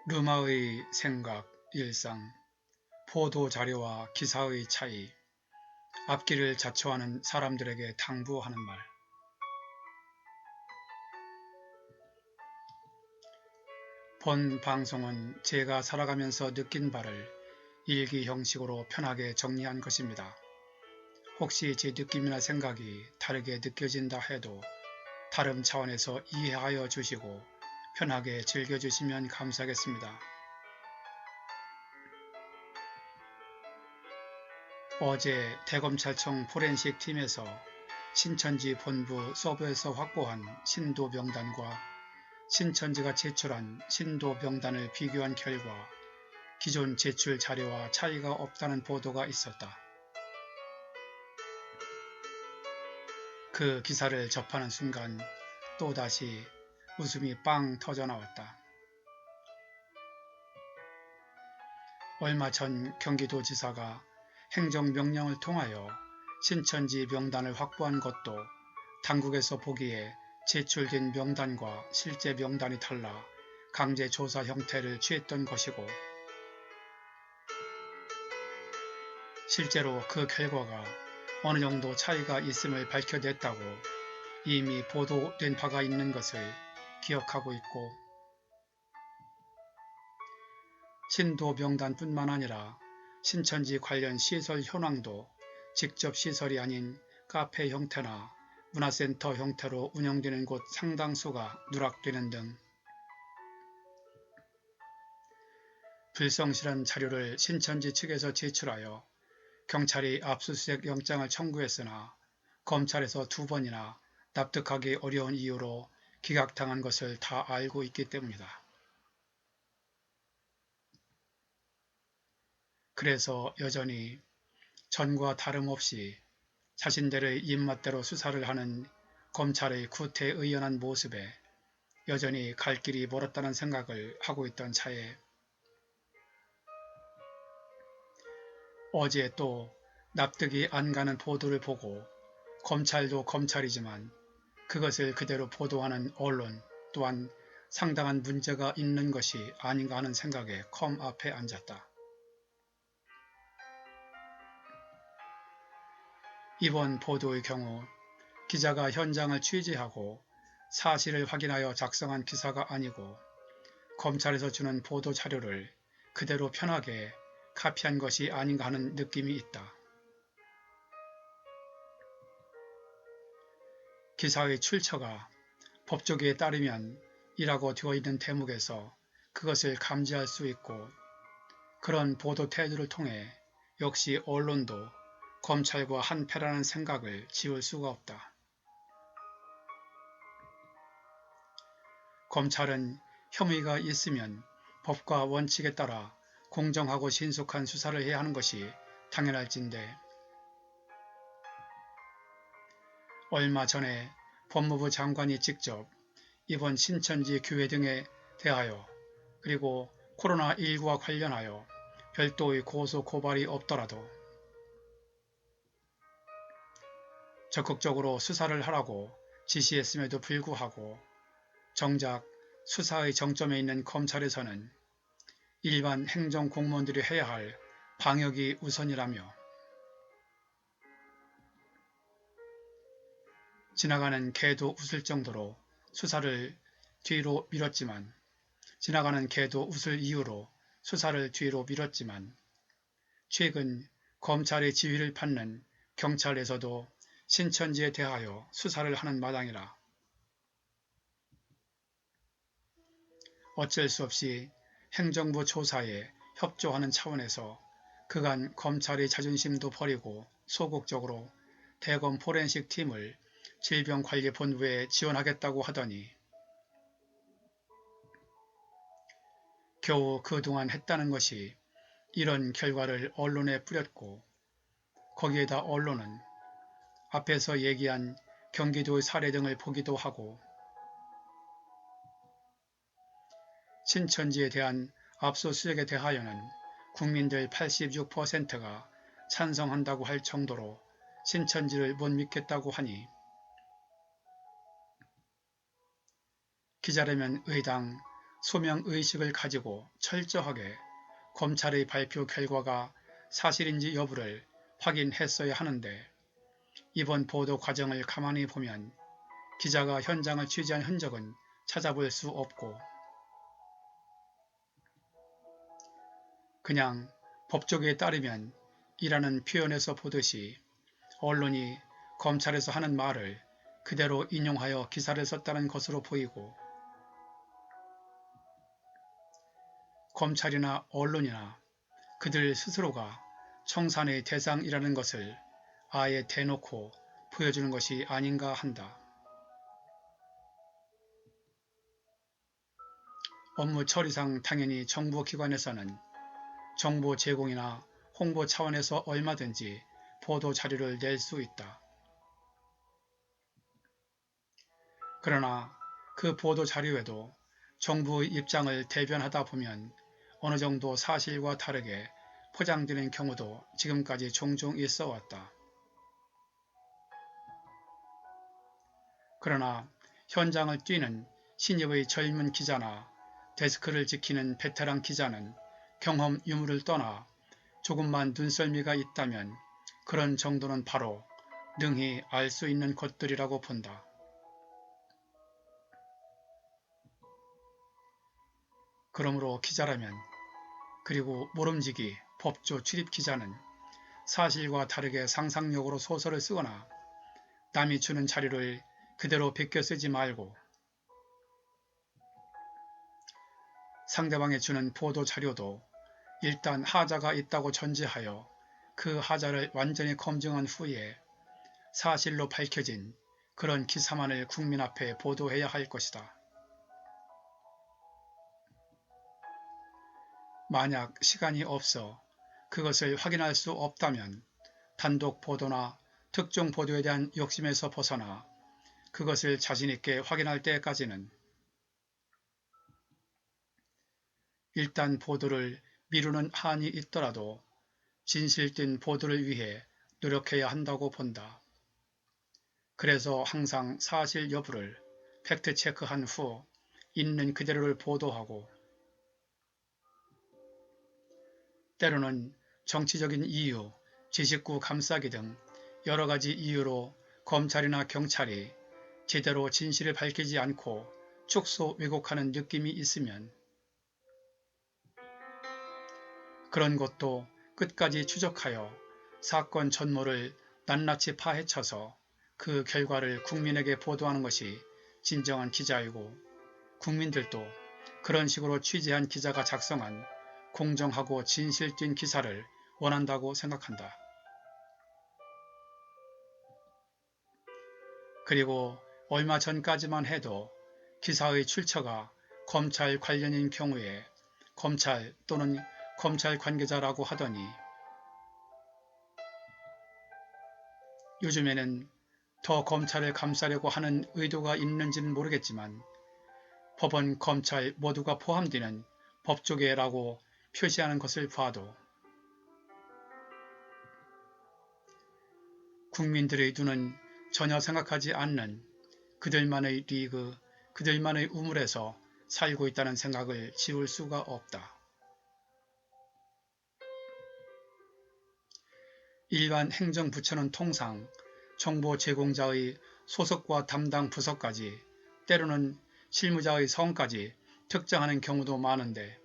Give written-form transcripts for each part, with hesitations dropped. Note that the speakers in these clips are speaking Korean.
르마의 생각, 일상, 보도자료와 기사의 차이, 앞길을 자초하는 사람들에게 당부하는 말. 본 방송은 제가 살아가면서 느낀 바를 일기 형식으로 편하게 정리한 것입니다. 혹시 제 느낌이나 생각이 다르게 느껴진다 해도 다른 차원에서 이해하여 주시고 편하게 즐겨주시면 감사하겠습니다. 어제 대검찰청 포렌식 팀에서 신천지 본부 서버에서 확보한 신도 명단과 신천지가 제출한 신도 명단을 비교한 결과 기존 제출 자료와 차이가 없다는 보도가 있었다. 그 기사를 접하는 순간 또다시 웃음이 빵 터져 나왔다. 얼마 전 경기도지사가 행정명령을 통하여 신천지 명단을 확보한 것도 당국에서 보기에 제출된 명단과 실제 명단이 달라 강제조사 형태를 취했던 것이고, 실제로 그 결과가 어느 정도 차이가 있음을 밝혀냈다고 이미 보도된 바가 있는 것을 기억하고 있고, 신도 명단뿐만 아니라 신천지 관련 시설 현황도 직접 시설이 아닌 카페 형태나 문화센터 형태로 운영되는 곳 상당수가 누락되는 등 불성실한 자료를 신천지 측에서 제출하여 경찰이 압수수색 영장을 청구했으나 검찰에서 2번이나 납득하기 어려운 이유로 기각당한 것을 다 알고 있기 때문이다. 그래서 여전히 전과 다름없이 자신들의 입맛대로 수사를 하는 검찰의 구태의연한 모습에 여전히 갈 길이 멀었다는 생각을 하고 있던 차에 어제 또 납득이 안 가는 보도를 보고 검찰도 검찰이지만 그것을 그대로 보도하는 언론 또한 상당한 문제가 있는 것이 아닌가 하는 생각에 컴 앞에 앉았다. 이번 보도의 경우 기자가 현장을 취재하고 사실을 확인하여 작성한 기사가 아니고 검찰에서 주는 보도 자료를 그대로 편하게 카피한 것이 아닌가 하는 느낌이 있다. 기사의 출처가 법조계에 따르면 이라고 되어 있는 대목에서 그것을 감지할 수 있고, 그런 보도 태도를 통해 역시 언론도 검찰과 한패라는 생각을 지울 수가 없다. 검찰은 혐의가 있으면 법과 원칙에 따라 공정하고 신속한 수사를 해야 하는 것이 당연할진데, 얼마 전에 법무부 장관이 직접 이번 신천지 교회 등에 대하여 그리고 코로나19와 관련하여 별도의 고소 고발이 없더라도 적극적으로 수사를 하라고 지시했음에도 불구하고 정작 수사의 정점에 있는 검찰에서는 일반 행정공무원들이 해야 할 방역이 우선이라며 지나가는 개도 웃을 정도로 수사를 뒤로 밀었지만 최근 검찰의 지휘를 받는 경찰에서도 신천지에 대하여 수사를 하는 마당이라 어쩔 수 없이 행정부 조사에 협조하는 차원에서 그간 검찰의 자존심도 버리고 소극적으로 대검 포렌식 팀을 질병관리본부에 지원하겠다고 하더니 겨우 그동안 했다는 것이 이런 결과를 언론에 뿌렸고, 거기에다 언론은 앞에서 얘기한 경기도의 사례 등을 보기도 하고 신천지에 대한 압수수색에 대하여는 국민들 86%가 찬성한다고 할 정도로 신천지를 못 믿겠다고 하니 기자라면 의당 소명의식을 가지고 철저하게 검찰의 발표 결과가 사실인지 여부를 확인했어야 하는데 이번 보도 과정을 가만히 보면 기자가 현장을 취재한 흔적은 찾아볼 수 없고 그냥 법조계에 따르면 이라는 표현에서 보듯이 언론이 검찰에서 하는 말을 그대로 인용하여 기사를 썼다는 것으로 보이고 검찰이나 언론이나 그들 스스로가 청산의 대상이라는 것을 아예 대놓고 보여주는 것이 아닌가 한다. 업무 처리상 당연히 정보기관에서는 정보 제공이나 홍보 차원에서 얼마든지 보도 자료를 낼 수 있다. 그러나 그 보도 자료에도 정부의 입장을 대변하다 보면 어느 정도 사실과 다르게 포장되는 경우도 지금까지 종종 있어 왔다. 그러나 현장을 뛰는 신입의 젊은 기자나 데스크를 지키는 베테랑 기자는 경험 유무를 떠나 조금만 눈썰미가 있다면 그런 정도는 바로 능히 알 수 있는 것들이라고 본다. 그러므로 기자라면 그리고 모름지기 법조 출입 기자는 사실과 다르게 상상력으로 소설을 쓰거나 남이 주는 자료를 그대로 베껴 쓰지 말고 상대방이 주는 보도 자료도 일단 하자가 있다고 전제하여 그 하자를 완전히 검증한 후에 사실로 밝혀진 그런 기사만을 국민 앞에 보도해야 할 것이다. 만약 시간이 없어 그것을 확인할 수 없다면 단독 보도나 특정 보도에 대한 욕심에서 벗어나 그것을 자신있게 확인할 때까지는 일단 보도를 미루는 한이 있더라도 진실된 보도를 위해 노력해야 한다고 본다. 그래서 항상 사실 여부를 팩트체크한 후 있는 그대로를 보도하고 때로는 정치적인 이유, 지식구 감싸기 등 여러 가지 이유로 검찰이나 경찰이 제대로 진실을 밝히지 않고 축소 왜곡하는 느낌이 있으면 그런 것도 끝까지 추적하여 사건 전모를 낱낱이 파헤쳐서 그 결과를 국민에게 보도하는 것이 진정한 기자이고 국민들도 그런 식으로 취재한 기자가 작성한 공정하고 진실된 기사를 원한다고 생각한다. 그리고 얼마 전까지만 해도 기사의 출처가 검찰 관련인 경우에 검찰 또는 검찰 관계자라고 하더니 요즘에는 더 검찰을 감싸려고 하는 의도가 있는지는 모르겠지만 법원, 검찰 모두가 포함되는 법조계라고 표시하는 것을 봐도 국민들의 눈은 전혀 생각하지 않는 그들만의 리그, 그들만의 우물에서 살고 있다는 생각을 지울 수가 없다. 일반 행정부처는 통상 정보 제공자의 소속과 담당 부서까지 때로는 실무자의 성까지 특정하는 경우도 많은데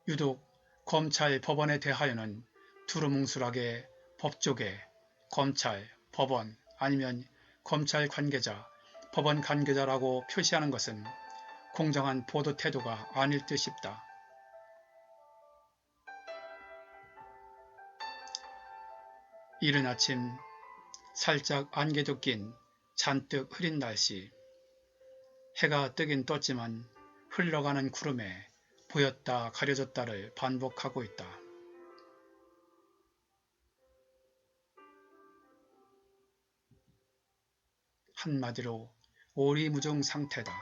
유독 검찰, 법원에 대하여는 두루뭉술하게 법조계, 검찰, 법원 아니면 검찰 관계자, 법원 관계자라고 표시하는 것은 공정한 보도 태도가 아닐 듯 싶다. 이른 아침 살짝 안개도 낀 잔뜩 흐린 날씨. 해가 뜨긴 떴지만 흘러가는 구름에 보였다 가려졌다를 반복하고 있다. 한마디로 오리무중 상태다.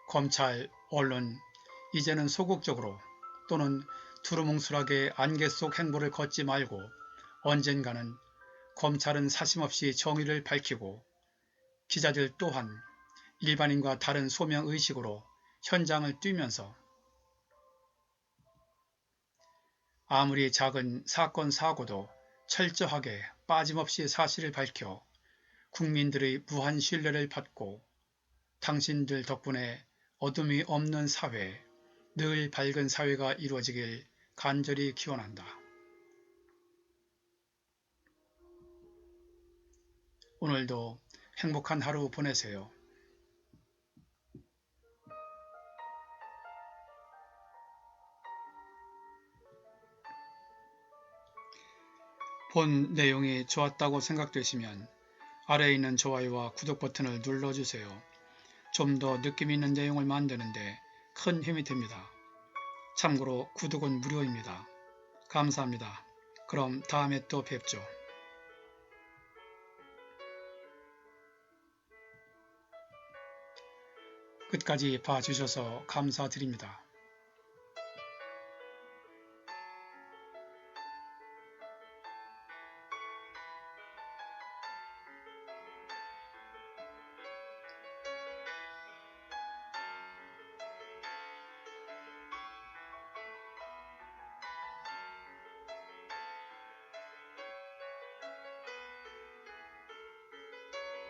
검찰, 언론, 이제는 소극적으로 또는 두루뭉술하게 안개 속 행보를 걷지 말고 언젠가는 검찰은 사심없이 정의를 밝히고 기자들 또한 일반인과 다른 소명의식으로 현장을 뛰면서 아무리 작은 사건 사고도 철저하게 빠짐없이 사실을 밝혀 국민들의 무한 신뢰를 받고 당신들 덕분에 어둠이 없는 사회, 늘 밝은 사회가 이루어지길 간절히 기원한다. 오늘도 행복한 하루 보내세요. 본 내용이 좋았다고 생각되시면 아래에 있는 좋아요와 구독 버튼을 눌러주세요. 좀 더 느낌 있는 내용을 만드는데 큰 힘이 됩니다. 참고로 구독은 무료입니다. 감사합니다. 그럼 다음에 또 뵙죠. 끝까지 봐주셔서 감사드립니다.